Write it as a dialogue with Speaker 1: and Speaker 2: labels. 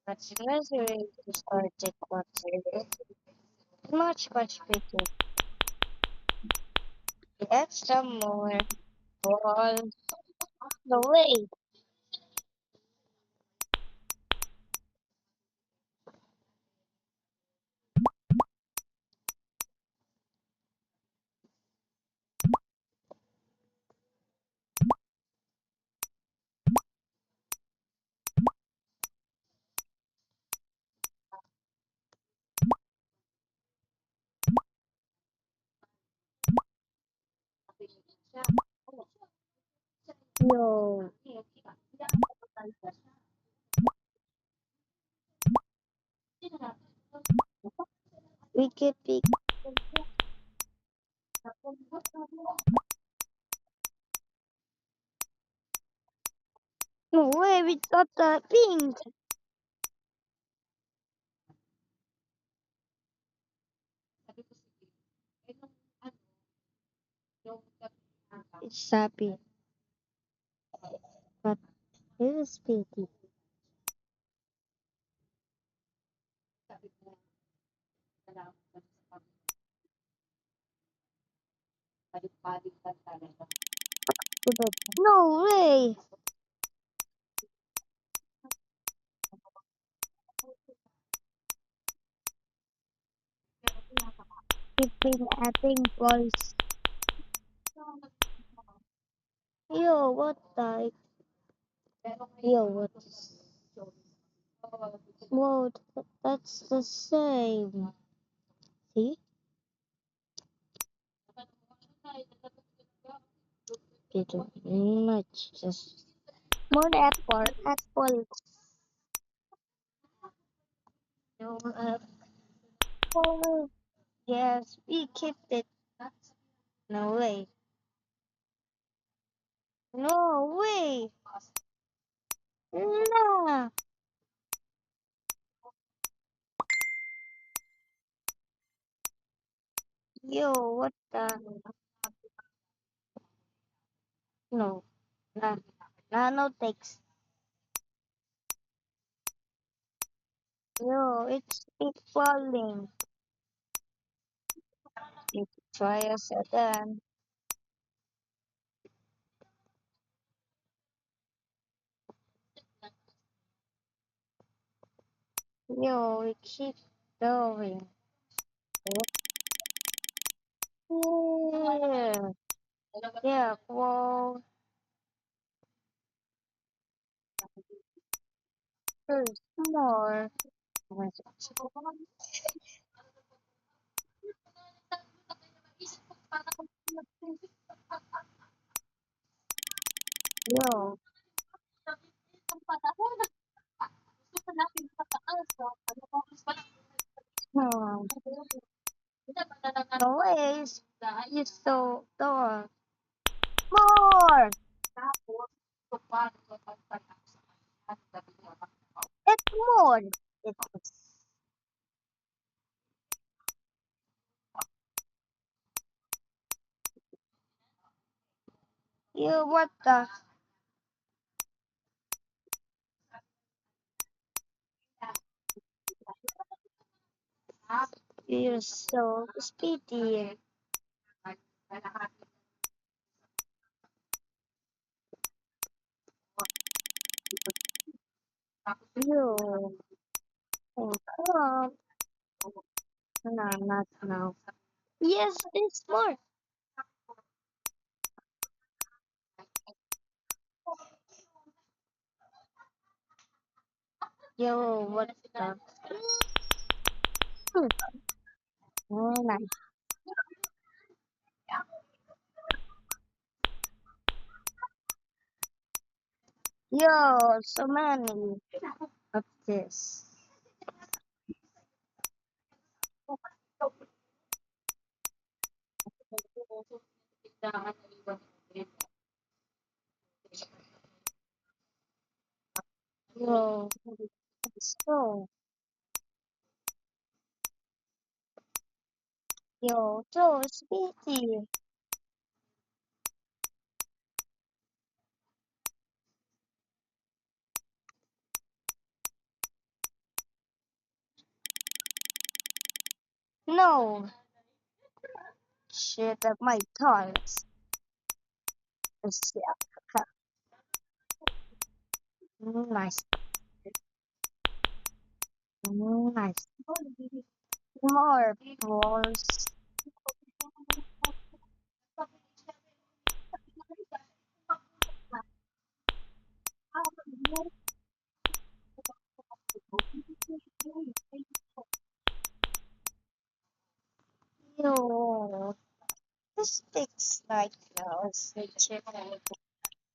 Speaker 1: What's necessary to start the quarter? Much better. Extra more ball the way. Yo, wicked pick. No way, we got the pink. It's happy, but it is pity. No way. Keeping adding balls. Yo, what the? Yo, what is? Whoa, that's the same. See? Pretty much just more apple. Apple. No, apple. Yes, we kept it. No way. No way. Nah. Yo, what the? No. Nah. Nano text. Yo, it's falling. It try us again. Yo, we keep going. Yeah. Yeah, well, there's more. Yo, hmm. No ways. You so door. More. It's more. It's you. What the? You're so speedy. You. Oh, come. No, not now. Yes, it's more. Yo, what the? Hmm. Oh, nice. Yo, so many of this. Yo, so. Yo, so speedy. No, shit at my toes. Yeah, nice, nice. More balls. No, this sticks like nose. The chicken.